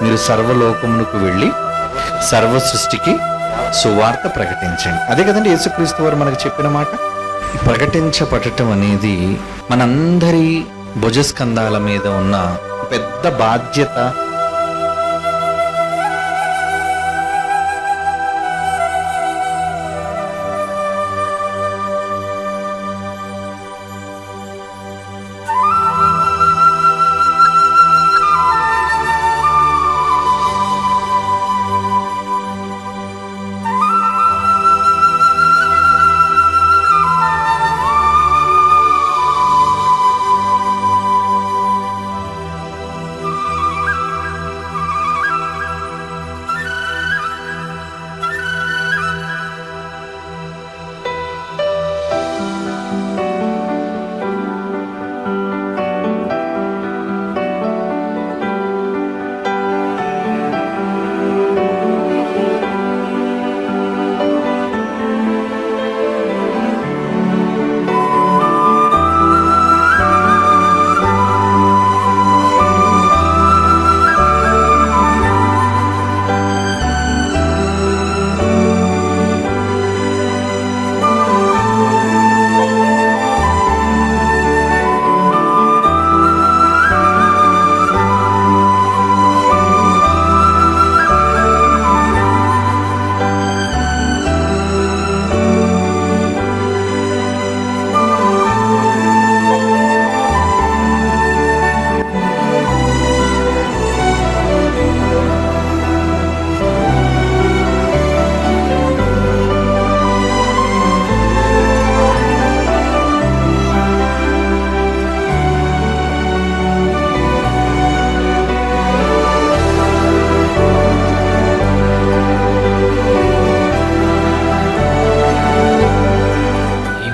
మీరు సర్వలోకమునకు వెళ్ళి సర్వ సృష్టికి సువార్త ప్రకటించండి. అదే కదండి యేసుక్రీస్తు వారు మనకు చెప్పిన మాట. ప్రకటించబడటం అనేది మనందరి భుజస్కంధాల మీద ఉన్న పెద్ద బాధ్యత.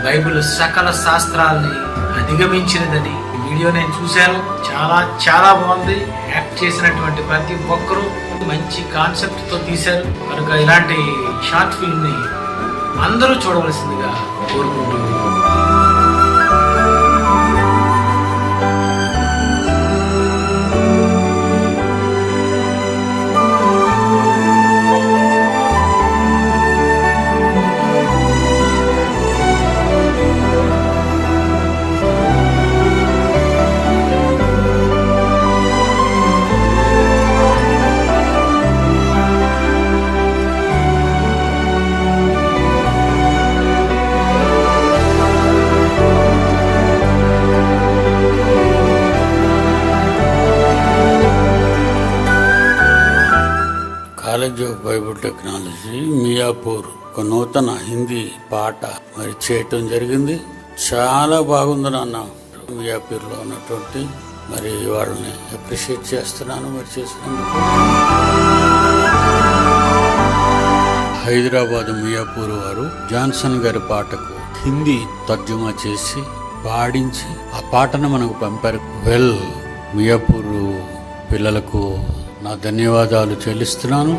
బైబిల్ సకల శాస్త్రాల్ని అధిగమించినదని ఈ వీడియో నేను చూశాను. చాలా బాగుంది. యాక్ట్ చేసినటువంటి ప్రతి ఒక్కరూ మంచి కాన్సెప్ట్ తో తీశారు కనుక ఇలాంటి షార్ట్ ఫిల్మ్ ని అందరూ చూడవలసిందిగా కోరుకుంటూ college of Bible technology Miyapur ఒక నూతన హిందీ పాట మరి చేయటం జరిగింది. చాలా బాగుంది నాన్న. మియాపూర్లో ఉన్నటువంటి మరి వాళ్ళని అప్రిషియేట్ చేస్తున్నాను మరి చేసినందుకు. హైదరాబాద్ మియాపూర్ వారు జాన్సన్ గారి పాటకు హిందీ తర్జుమా చేసి పాడించి ఆ పాటను మనకు పంపారు. మియాపూర్ పిల్లలకు నా ధన్యవాదాలు చెల్లిస్తున్నాను.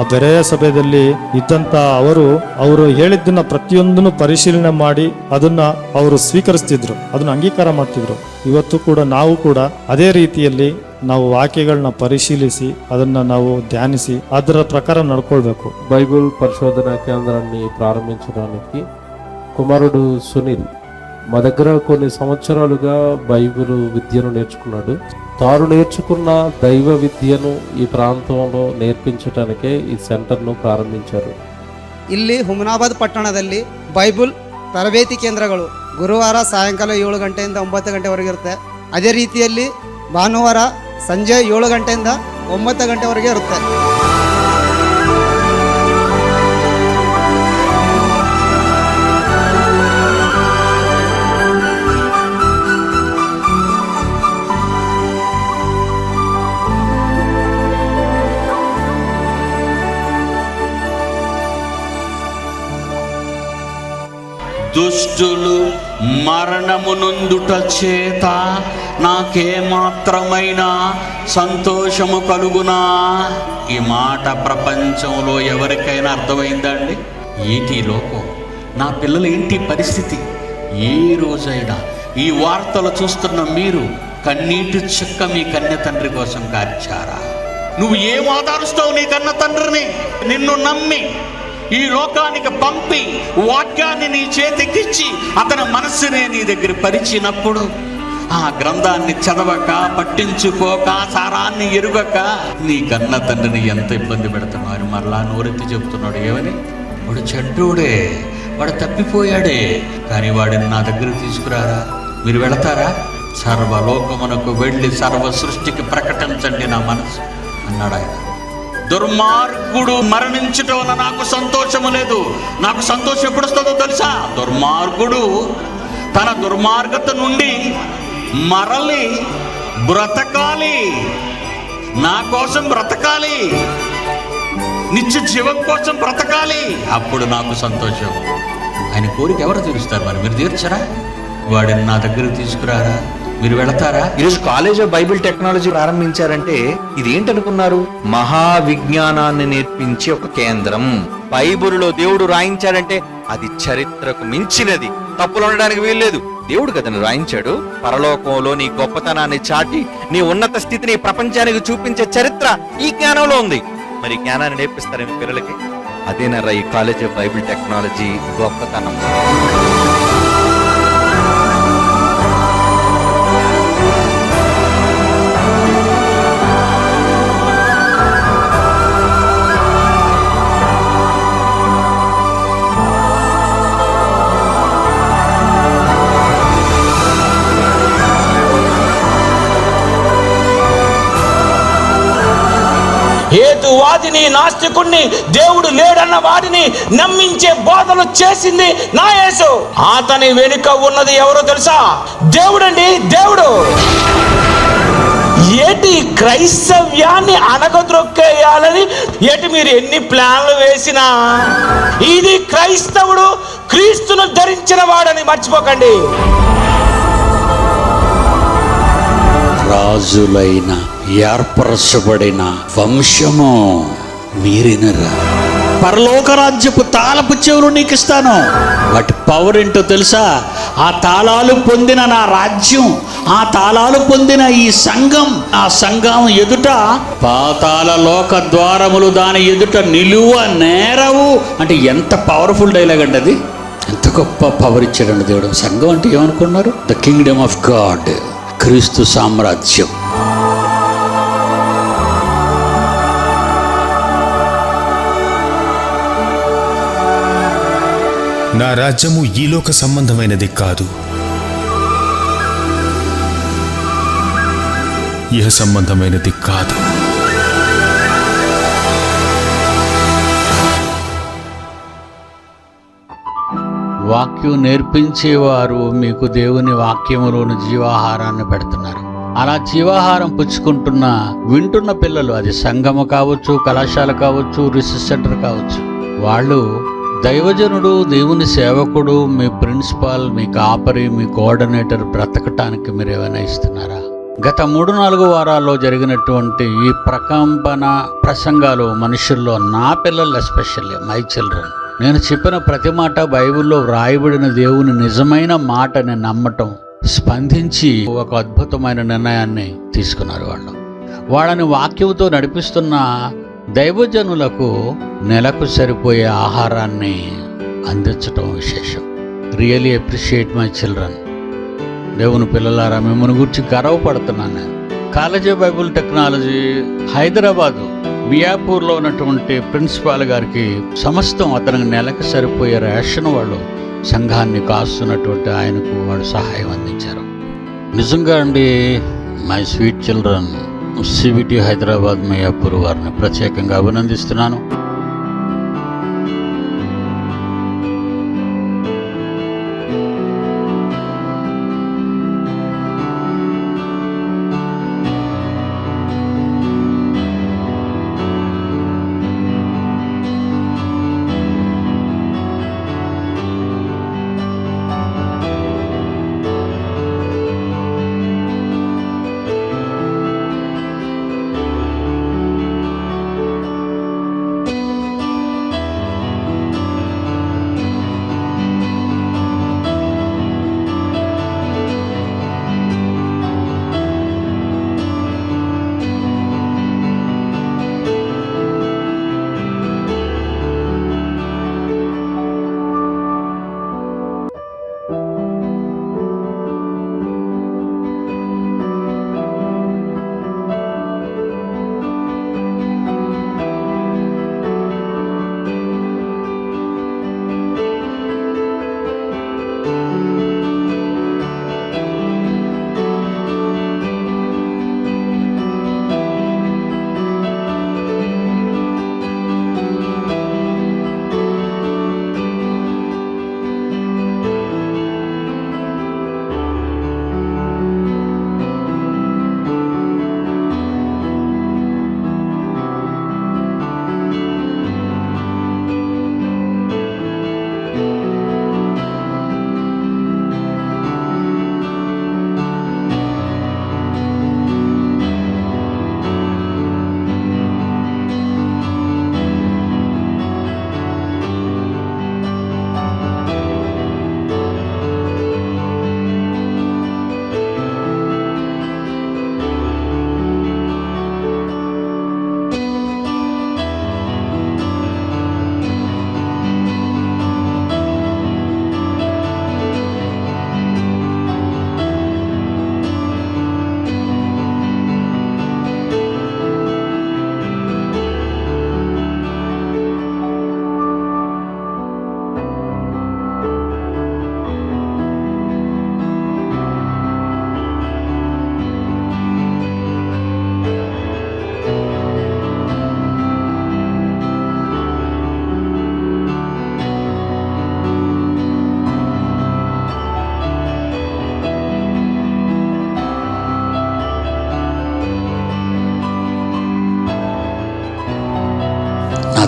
ಆ ಬೆರೆಯ ಸಭೆಯಲ್ಲಿ ಇದ್ದಂತ ಅವರು ಹೇಳಿದ್ದನ್ನ ಪ್ರತಿಯೊಂದನ್ನು ಪರಿಶೀಲನೆ ಮಾಡಿ ಅದನ್ನ ಅವರು ಸ್ವೀಕರಿಸ್ತಿದ್ರು, ಅದನ್ನ ಅಂಗೀಕಾರ ಮಾಡ್ತಿದ್ರು. ಇವತ್ತು ಕೂಡ ನಾವು ಕೂಡ ಅದೇ ರೀತಿಯಲ್ಲಿ ನಾವು ವಾಕ್ಯಗಳನ್ನ పరిశీలిసి ಅದನ್ನ ನಾವು ధ్యానిಸಿ ಅದರ ప్రకారం నడుకోవಬೇಕು. బైబిల్ పరిశోధన కేంద్రాన్ని ప్రారంభించడానికి కుమారుడు సునీల్ మా దగ్గర కొన్ని సంవత్సరాలుగా బైబిల్ విద్యను నేర్చుకున్నాడు. తాను నేర్చుకున్న దైవ విద్యను ఈ ప్రాంతంలో నేర్పించడానికే ఈ సెంటర్ను ಪ್ರಾರಂಭಿంచారు. ಇಲ್ಲಿ ಹುಮನಾಬಾದ್ ಪಟ್ಟಣದಲ್ಲಿ ಬೈಬಲ್ ತರಬೇತಿ ಕೇಂದ್ರಗಳು ಗುರುವಾರ ಸಾಯಂಕಾಲ 7 ಗಂಟೆಯಿಂದ 9 ಗಂಟೆವರೆಗೆ ಇರುತ್ತೆ. ಅದೇ ರೀತಿಯಲ್ಲಿ ಭಾನುವಾರ ಸಂಜೆ 7 ಗಂಟೆಯಿಂದ 9 ಗಂಟೆವರೆಗೆ ಇರುತ್ತೆ. దుష్టులు మరణమునందుట చేత నాకేమాత్రమైన సంతోషము కలుగునా? ఈ మాట ప్రపంచంలో ఎవరికైనా అర్థమైందండి? ఏంటి లోకం, నా పిల్లలు ఏంటి పరిస్థితి? ఏ రోజైనా ఈ వార్తలు చూస్తున్న మీరు కన్నీటి చుక్క మీ కన్య తండ్రి కోసం కార్చారా? నువ్వు ఏం ఆధారిస్తావు నీ కన్న తండ్రిని? నిన్ను నమ్మి ఈ లోకానికి పంపి వాక్యాన్ని నీ చేతికిచ్చి అతని మనస్సునే నీ దగ్గర పరిచినప్పుడు ఆ గ్రంథాన్ని చదవక, పట్టించుకోక, సారాన్ని ఎరుగక నీ కన్న తండ్రిని ఎంత ఇబ్బంది పెడుతున్నారు. మరలా నోరెత్తి చెబుతున్నాడు, ఏమని? వాడు చెడ్డోడే, వాడు తప్పిపోయాడే, కానీ వాడిని నా దగ్గర తీసుకురారా, మీరు వెళతారా? సర్వలోకమునకు వెళ్ళి సర్వ సృష్టికి ప్రకటించండి నా మనసు అన్నాడు ఆయన. దుర్మార్గుడు మరణించటం వల్ల నాకు సంతోషము లేదు. నాకు సంతోషం ఎప్పుడు వస్తుందో తెలుసా? దుర్మార్గుడు తన దుర్మార్గత నుండి మరలి బ్రతకాలి, నా కోసం బ్రతకాలి, నిత్య జీవం కోసం బ్రతకాలి, అప్పుడు నాకు సంతోషం. ఆయన కోరిక ఎవరు తీరుస్తారు? మరి మీరు తీర్చరా? వాడిని నా దగ్గర తీసుకురారా, మీరు వెళతారా? ఈరోజు కాలేజ్ ఆఫ్ బైబిల్ టెక్నాలజీ ప్రారంభించారంటే ఇది ఏంటనుకున్నారు? మహావిజ్ఞానాన్ని నేర్పించే ఒక కేంద్రం. బైబిల్లో దేవుడు రాయించాడంటే అది చరిత్రకు మించినది, తప్పులు ఉండడానికి వీల్లేదు. దేవుడు కదని రాయించాడు. పరలోకంలో నీ గొప్పతనాన్ని చాటి నీ ఉన్నత స్థితిని ప్రపంచానికి చూపించే చరిత్ర ఈ జ్ఞానంలో ఉంది. మరి జ్ఞానాన్ని నేర్పిస్తారు మీ పిల్లలకి. అదేనరా ఈ కాలేజ్ ఆఫ్ బైబిల్ టెక్నాలజీ గొప్పతనం. హేతువాదిని, నాస్తికుణ్ణి, దేవుడు లేడన్న వాడిని నమ్మించే బోధలు చేసింది నా యేసు. అతని వెనుక ఉన్నది ఎవరో తెలుసా? దేవుడండి, దేవుడు. ఏటి క్రైస్తవ్యాన్ని అనగద్రొక్కేయాలని ఏటి మీరు ఎన్ని ప్లాన్లు వేసినా ఇది క్రైస్తవుడు క్రీస్తును ధరించిన వాడని మర్చిపోకండి. రాజులైన ఏర్పరచబడిన వంశము మీరినరా. పరలోక రాజ్యపు తాళపు చెవులు నీకు ఇస్తాను. వాటి పవర్ ఏంటో తెలుసా? ఆ తాళాలు పొందిన నా రాజ్యం, ఆ తాళాలు పొందిన ఈ సంఘం, ఆ సంఘం ఎదుట పాతాళ లోక ద్వారములు దాని ఎదుట నిలువ నేరవు. అంటే ఎంత పవర్ఫుల్ డైలాగ్ అండి అది. ఎంత గొప్ప పవర్ ఇచ్చాడండి దేవుడు. సంఘం అంటే ఏమనుకున్నారు? ద కింగ్డమ్ ఆఫ్ గాడ్, క్రీస్తు సామ్రాజ్యం. నా రాజ్యము ఈ లోక సంబంధమైనది కాదు, ఇహ సంబంధమైనది కాదు. వాక్యం నేర్పించేవారు మీకు దేవుని వాక్యములోని జీవాహారాన్ని పెడుతున్నారు. అలా జీవాహారం పుచ్చుకుంటున్న వింటున్న పిల్లలు, అది సంఘము కావచ్చు, కళాశాల కావచ్చు, రీసెర్చ్ సెంటర్ కావచ్చు, వాళ్ళు దైవజనుడు, దేవుని సేవకుడు, మీ ప్రిన్సిపాల్, మీ కాపరి, మీ కోఆర్డినేటర్ బ్రతకటానికి మీరు ఏమైనా ఇస్తున్నారా? గత 3-4 వారాల్లో జరిగినటువంటి ఈ ప్రకంపన ప్రసంగాలు మనుషుల్లో, నా పిల్లలు ఎస్పెషల్లీ మై చిల్డ్రన్, నేను చెప్పిన ప్రతి మాట బైబిల్లో వ్రాయబడిన దేవుని నిజమైన మాటని నమ్మటం, స్పందించి ఒక అద్భుతమైన నిర్ణయాన్ని తీసుకున్నారు. వాళ్ళని వాక్యంతో నడిపిస్తున్న దైవజనులకు నెలకు సరిపోయే ఆహారాన్ని అందించటం విశేషం. Really appreciate my children. దేవుని పిల్లలారా, మిమ్మల్ని గురించి గర్వపడుతున్నాను నేను. College of Bible technology Hyderabad మియాపూర్లో ఉన్నటువంటి ప్రిన్సిపాల్ గారికి సమస్తం అతనికి నెలకు సరిపోయే రేషన్ వాళ్ళు సంఘాన్ని కాస్తున్నటువంటి ఆయనకు వాడు సహాయం అందించారు. నిజంగా అండి, my sweet children, CBT Hyderabad Miyapur వారిని ప్రత్యేకంగా అభినందిస్తున్నాను.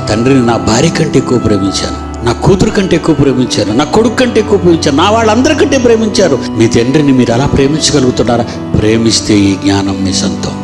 తండ్రిని నా భార్య కంటే ఎక్కువ ప్రేమించాను, నా కూతురు కంటే ఎక్కువ ప్రేమించాను, నా కొడుకు కంటే ఎక్కువ ప్రేమించాను, నా వాళ్ళందరికంటే ప్రేమించారు. మీ తండ్రిని మీరు అలా ప్రేమించగలుగుతున్నారా? ప్రేమిస్తే ఈ జ్ఞానం మీ సొంతం.